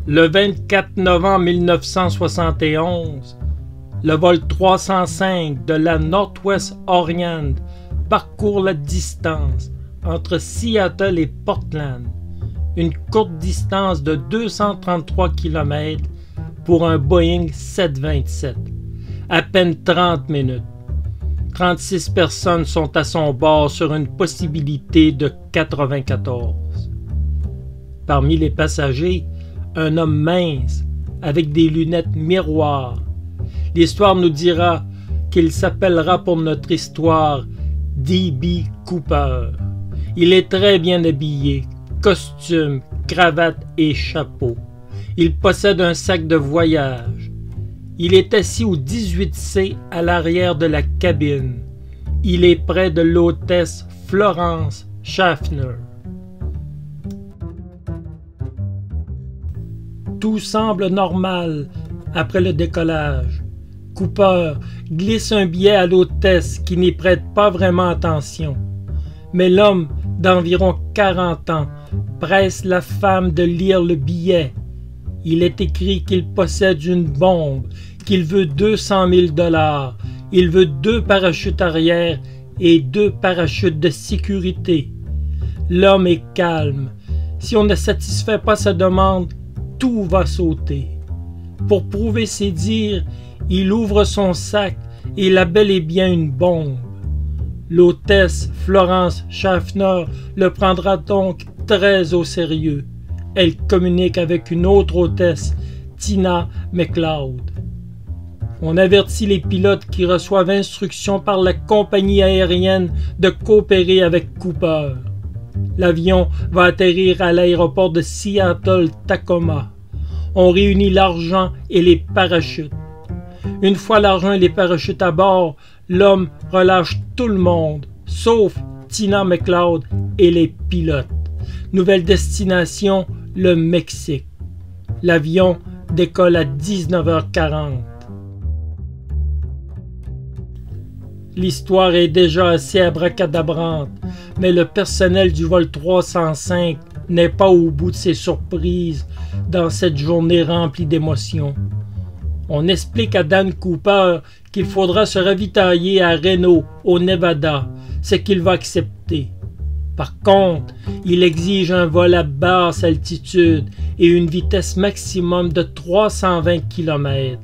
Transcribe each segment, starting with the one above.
Le 24 novembre 1971, le vol 305 de la Northwest Orient parcourt la distance entre Seattle et Portland, une courte distance de 233 km pour un Boeing 727, à peine 30 minutes. 36 personnes sont à son bord sur une possibilité de 94. Parmi les passagers, un homme mince avec des lunettes miroirs. L'histoire nous dira qu'il s'appellera pour notre histoire D.B. Cooper. Il est très bien habillé, costume, cravate et chapeau. Il possède un sac de voyage. Il est assis au 18C à l'arrière de la cabine. Il est près de l'hôtesse Florence Schaffner. Tout semble normal après le décollage. Cooper glisse un billet à l'hôtesse qui n'y prête pas vraiment attention. Mais l'homme d'environ 40 ans presse la femme de lire le billet. Il est écrit qu'il possède une bombe, qu'il veut 200 000 $. Il veut 2 parachutes arrière et 2 parachutes de sécurité. L'homme est calme. Si on ne satisfait pas sa demande, tout va sauter. Pour prouver ses dires, il ouvre son sac et il a bel et bien une bombe. L'hôtesse Florence Schaffner le prendra donc très au sérieux. Elle communique avec une autre hôtesse, Tina McLeod. On avertit les pilotes qui reçoivent instruction par la compagnie aérienne de coopérer avec Cooper. L'avion va atterrir à l'aéroport de Seattle-Tacoma. On réunit l'argent et les parachutes. Une fois l'argent et les parachutes à bord, l'homme relâche tout le monde, sauf Tina McLeod et les pilotes. Nouvelle destination, le Mexique. L'avion décolle à 19h40. L'histoire est déjà assez abracadabrante, mais le personnel du vol 305 n'est pas au bout de ses surprises dans cette journée remplie d'émotions. On explique à Dan Cooper qu'il faudra se ravitailler à Reno, au Nevada, ce qu'il va accepter. Par contre, il exige un vol à basse altitude et une vitesse maximum de 320 km.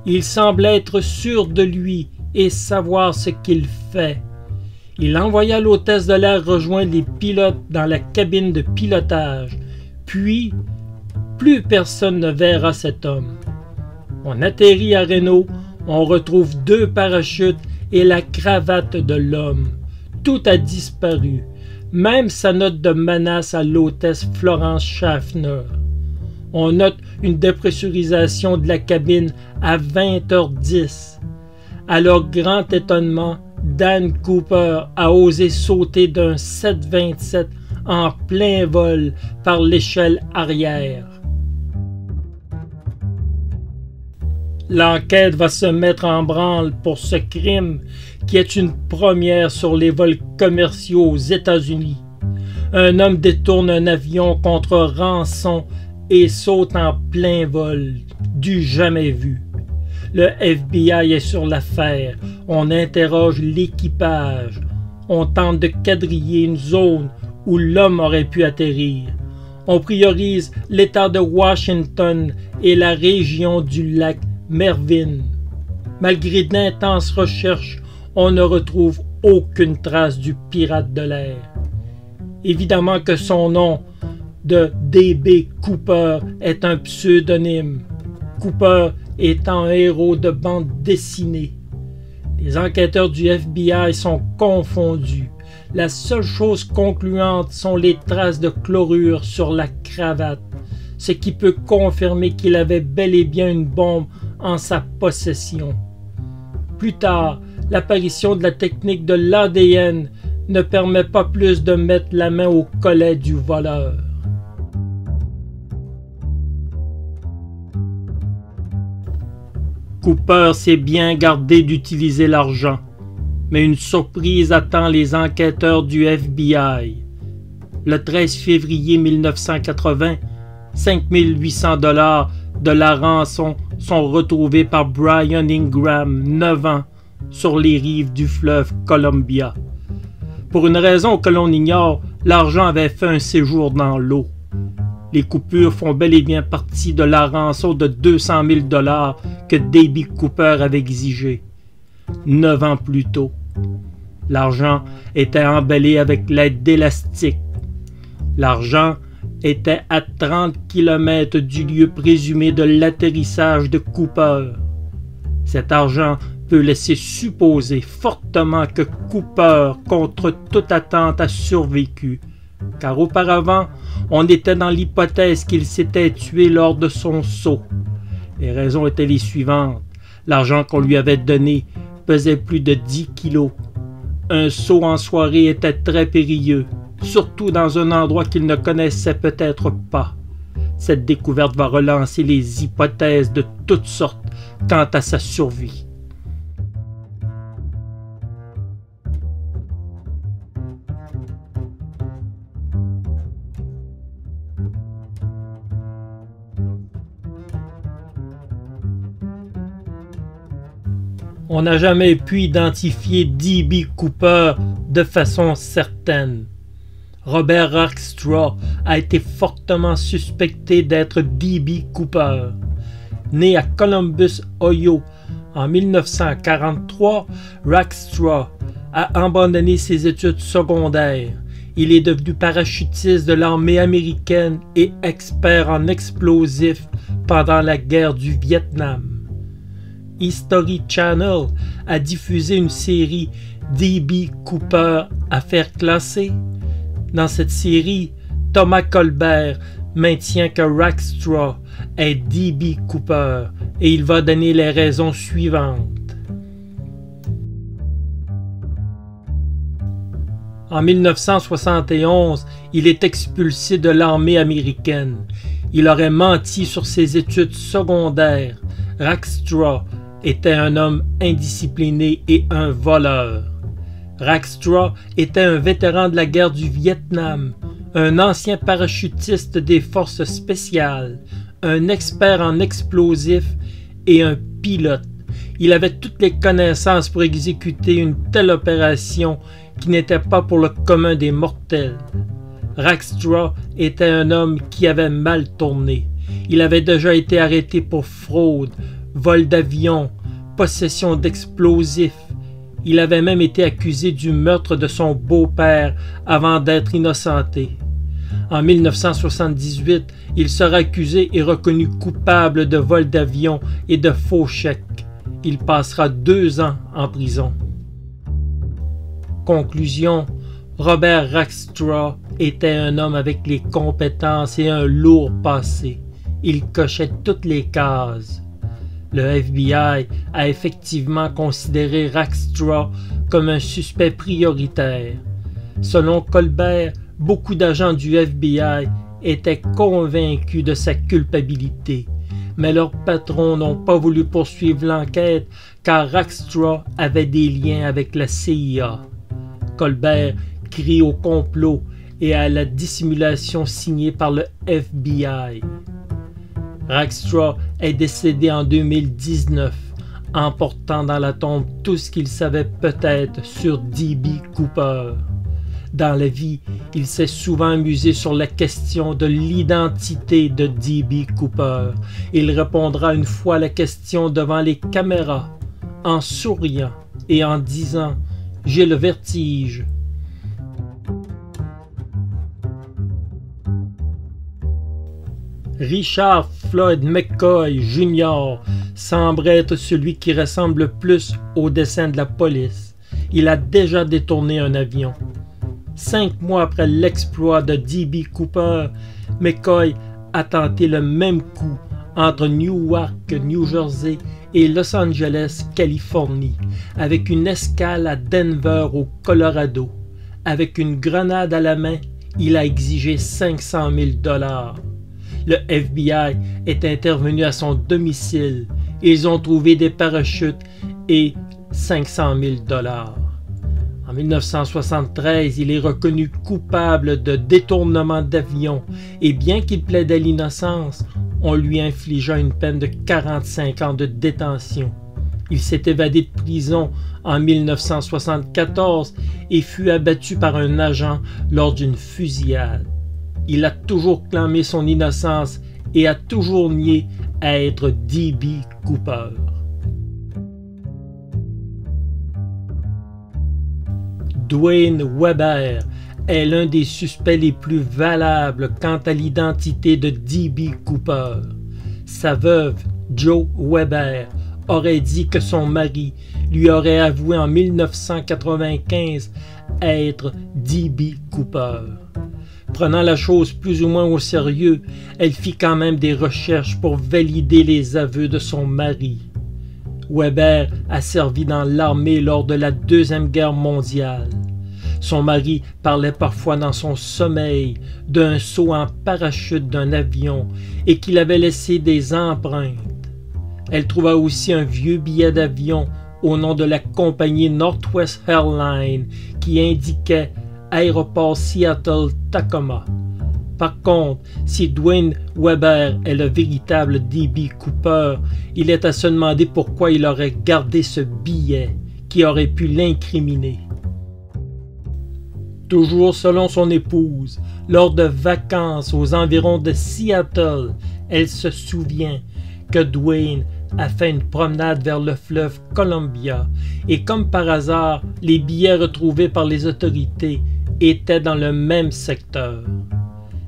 Il semble être sûr de lui et savoir ce qu'il fait. Il envoya l'hôtesse de l'air rejoindre les pilotes dans la cabine de pilotage. Puis, plus personne ne verra cet homme. On atterrit à Reno, on retrouve 2 parachutes et la cravate de l'homme. Tout a disparu, même sa note de menace à l'hôtesse Florence Schaffner. On note une dépressurisation de la cabine à 20h10. À leur grand étonnement, Dan Cooper a osé sauter d'un 727 en plein vol par l'échelle arrière. L'enquête va se mettre en branle pour ce crime qui est une première sur les vols commerciaux aux États-Unis. Un homme détourne un avion contre rançon et saute en plein vol, du jamais vu. Le FBI est sur l'affaire. On interroge l'équipage. On tente de quadriller une zone où l'homme aurait pu atterrir. On priorise l'État de Washington et la région du lac Mervyn. Malgré d'intenses recherches, on ne retrouve aucune trace du pirate de l'air. Évidemment que son nom de D.B. Cooper est un pseudonyme. Cooper étant un héros de bande dessinée. Les enquêteurs du FBI sont confondus. La seule chose concluante sont les traces de chlorure sur la cravate, ce qui peut confirmer qu'il avait bel et bien une bombe en sa possession. Plus tard, l'apparition de la technique de l'ADN ne permet pas plus de mettre la main au collet du voleur. Cooper s'est bien gardé d'utiliser l'argent, mais une surprise attend les enquêteurs du FBI. Le 13 février 1980, $5 800 de la rançon sont retrouvés par Brian Ingram, 9 ans, sur les rives du fleuve Columbia. Pour une raison que l'on ignore, l'argent avait fait un séjour dans l'eau. Les coupures font bel et bien partie de la rançon de 200 000 $ que D.B. Cooper avait exigé 9 ans plus tôt. L'argent était emballé avec l'aide d'élastique. L'argent était à 30 km du lieu présumé de l'atterrissage de Cooper. Cet argent peut laisser supposer fortement que Cooper, contre toute attente, a survécu, car auparavant, on était dans l'hypothèse qu'il s'était tué lors de son saut. Les raisons étaient les suivantes. L'argent qu'on lui avait donné pesait plus de 10 kilos. Un saut en soirée était très périlleux, surtout dans un endroit qu'il ne connaissait peut-être pas. Cette découverte va relancer les hypothèses de toutes sortes quant à sa survie. On n'a jamais pu identifier D.B. Cooper de façon certaine. Robert Rackstraw a été fortement suspecté d'être D.B. Cooper. Né à Columbus, Ohio, en 1943, Rackstraw a abandonné ses études secondaires. Il est devenu parachutiste de l'armée américaine et expert en explosifs pendant la guerre du Vietnam. History Channel a diffusé une série D.B. Cooper Affaires classées. Dans cette série, Thomas Colbert maintient que Rackstraw est D.B. Cooper et il va donner les raisons suivantes. En 1971, il est expulsé de l'armée américaine. Il aurait menti sur ses études secondaires. Rackstraw était un homme indiscipliné et un voleur. Rackstraw était un vétéran de la guerre du Vietnam, un ancien parachutiste des forces spéciales, un expert en explosifs et un pilote. Il avait toutes les connaissances pour exécuter une telle opération qui n'était pas pour le commun des mortels. Rackstraw était un homme qui avait mal tourné. Il avait déjà été arrêté pour fraude, vol d'avion, possession d'explosifs. Il avait même été accusé du meurtre de son beau-père avant d'être innocenté. En 1978, il sera accusé et reconnu coupable de vol d'avion et de faux chèques. Il passera 2 ans en prison. Conclusion: Robert Rackstraw était un homme avec les compétences et un lourd passé. Il cochait toutes les cases. Le FBI a effectivement considéré Rackstraw comme un suspect prioritaire. Selon Colbert, beaucoup d'agents du FBI étaient convaincus de sa culpabilité, mais leurs patrons n'ont pas voulu poursuivre l'enquête car Rackstraw avait des liens avec la CIA. Colbert crie au complot et à la dissimulation signée par le FBI. Rackstraw est décédé en 2019, emportant dans la tombe tout ce qu'il savait peut-être sur D.B. Cooper. Dans la vie, il s'est souvent amusé sur la question de l'identité de D.B. Cooper. Il répondra une fois la question devant les caméras, en souriant et en disant « J'ai le vertige ». Richard Floyd McCoy Jr. semble être celui qui ressemble le plus au dessin de la police. Il a déjà détourné un avion. 5 mois après l'exploit de D.B. Cooper, McCoy a tenté le même coup entre Newark, New Jersey et Los Angeles, Californie, avec une escale à Denver au Colorado. Avec une grenade à la main, il a exigé 500 000 $. Le FBI est intervenu à son domicile. Ils ont trouvé des parachutes et 500 000 $. En 1973, il est reconnu coupable de détournement d'avion et bien qu'il plaidait l'innocence, on lui infligea une peine de 45 ans de détention. Il s'est évadé de prison en 1974 et fut abattu par un agent lors d'une fusillade. Il a toujours clamé son innocence et a toujours nié à être D.B. Cooper. Dwayne Weber est l'un des suspects les plus valables quant à l'identité de D.B. Cooper. Sa veuve, Jo Weber, aurait dit que son mari lui aurait avoué en 1995 être D.B. Cooper. Prenant la chose plus ou moins au sérieux, elle fit quand même des recherches pour valider les aveux de son mari. Weber a servi dans l'armée lors de la Deuxième Guerre mondiale. Son mari parlait parfois dans son sommeil d'un saut en parachute d'un avion et qu'il avait laissé des empreintes. Elle trouva aussi un vieux billet d'avion au nom de la compagnie Northwest Airlines qui indiquait Aéroport Seattle-Tacoma. Par contre, si Dwayne Weber est le véritable D.B. Cooper, il est à se demander pourquoi il aurait gardé ce billet qui aurait pu l'incriminer. Toujours selon son épouse, lors de vacances aux environs de Seattle, elle se souvient que Dwayne a fait une promenade vers le fleuve Columbia et comme par hasard, les billets retrouvés par les autorités étaient dans le même secteur.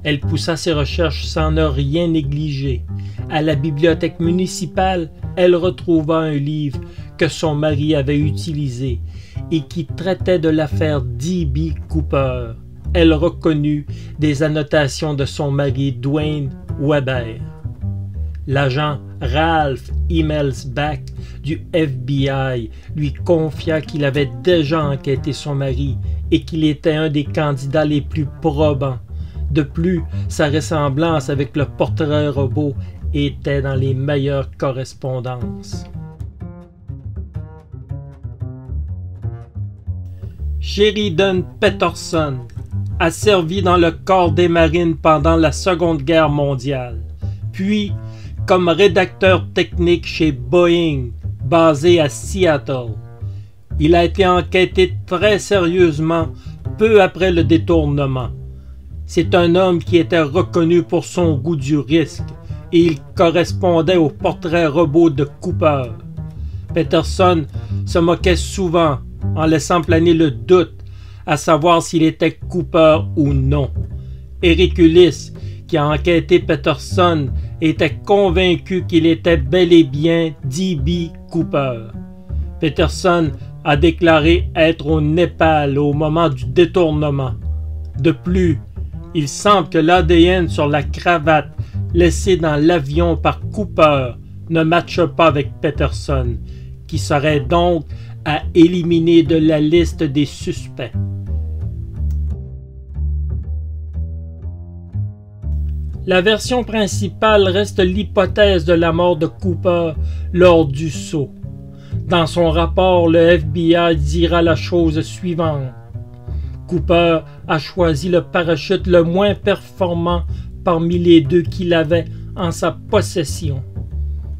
Elle poussa ses recherches sans ne rien négliger. À la bibliothèque municipale, elle retrouva un livre que son mari avait utilisé et qui traitait de l'affaire D.B. Cooper. Elle reconnut des annotations de son mari Dwayne Weber. L'agent Ralph Emmelsbach du FBI lui confia qu'il avait déjà enquêté son mari et qu'il était un des candidats les plus probants. De plus, sa ressemblance avec le portrait robot était dans les meilleures correspondances. Sheridan Peterson a servi dans le corps des marines pendant la Seconde Guerre mondiale, puis comme rédacteur technique chez Boeing, basé à Seattle. Il a été enquêté très sérieusement peu après le détournement. C'est un homme qui était reconnu pour son goût du risque et il correspondait au portrait robot de Cooper. Peterson se moquait souvent en laissant planer le doute à savoir s'il était Cooper ou non. Eric Ulysse, qui a enquêté Peterson, était convaincu qu'il était bel et bien D.B. Cooper. Peterson a déclaré être au Népal au moment du détournement. De plus, il semble que l'ADN sur la cravate laissée dans l'avion par Cooper ne matche pas avec Peterson, qui serait donc à éliminer de la liste des suspects. La version principale reste l'hypothèse de la mort de Cooper lors du saut. Dans son rapport, le FBI dira la chose suivante. Cooper a choisi le parachute le moins performant parmi les deux qu'il avait en sa possession.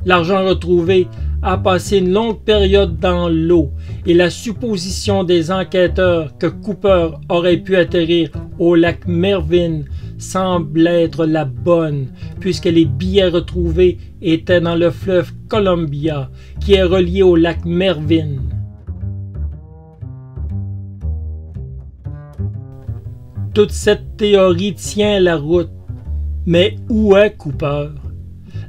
L'argent retrouvé a passé une longue période dans l'eau et la supposition des enquêteurs que Cooper aurait pu atterrir au lac Mervyn semble être la bonne, puisque les billets retrouvés étaient dans le fleuve Columbia, qui est relié au lac Mervyn. Toute cette théorie tient la route. Mais où est Cooper?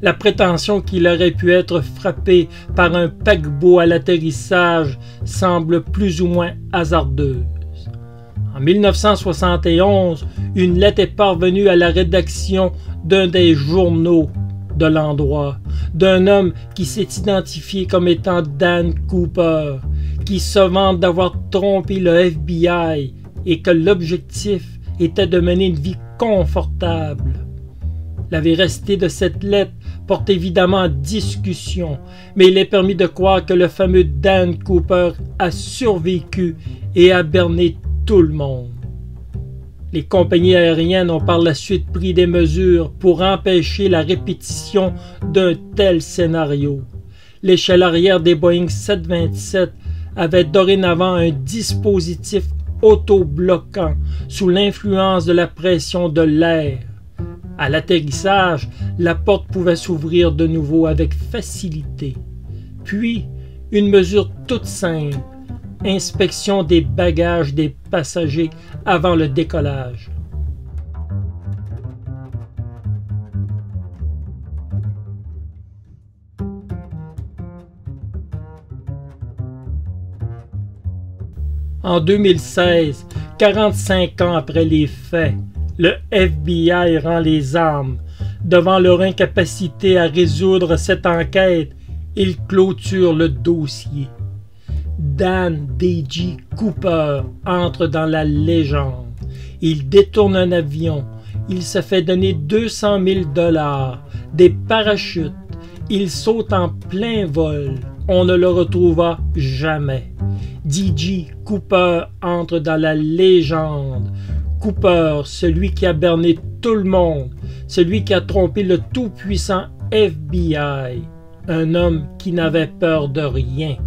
La prétention qu'il aurait pu être frappé par un paquebot à l'atterrissage semble plus ou moins hasardeuse. En 1971, une lettre est parvenue à la rédaction d'un des journaux de l'endroit, d'un homme qui s'est identifié comme étant Dan Cooper, qui se vante d'avoir trompé le FBI et que l'objectif était de mener une vie confortable. La véracité de cette lettre porte évidemment en discussion, mais il est permis de croire que le fameux Dan Cooper a survécu et a berné tout le monde. Les compagnies aériennes ont par la suite pris des mesures pour empêcher la répétition d'un tel scénario. L'échelle arrière des Boeing 727 avait dorénavant un dispositif autobloquant sous l'influence de la pression de l'air. À l'atterrissage, la porte pouvait s'ouvrir de nouveau avec facilité. Puis, une mesure toute simple, inspection des bagages des passagers avant le décollage. En 2016, 45 ans après les faits, le FBI rend les armes. Devant leur incapacité à résoudre cette enquête, il clôture le dossier. Dan D.J. Cooper entre dans la légende. Il détourne un avion. Il se fait donner 200 000 $, des parachutes. Il saute en plein vol. On ne le retrouva jamais. D.J. Cooper entre dans la légende. Cooper, celui qui a berné tout le monde, celui qui a trompé le tout-puissant FBI, un homme qui n'avait peur de rien.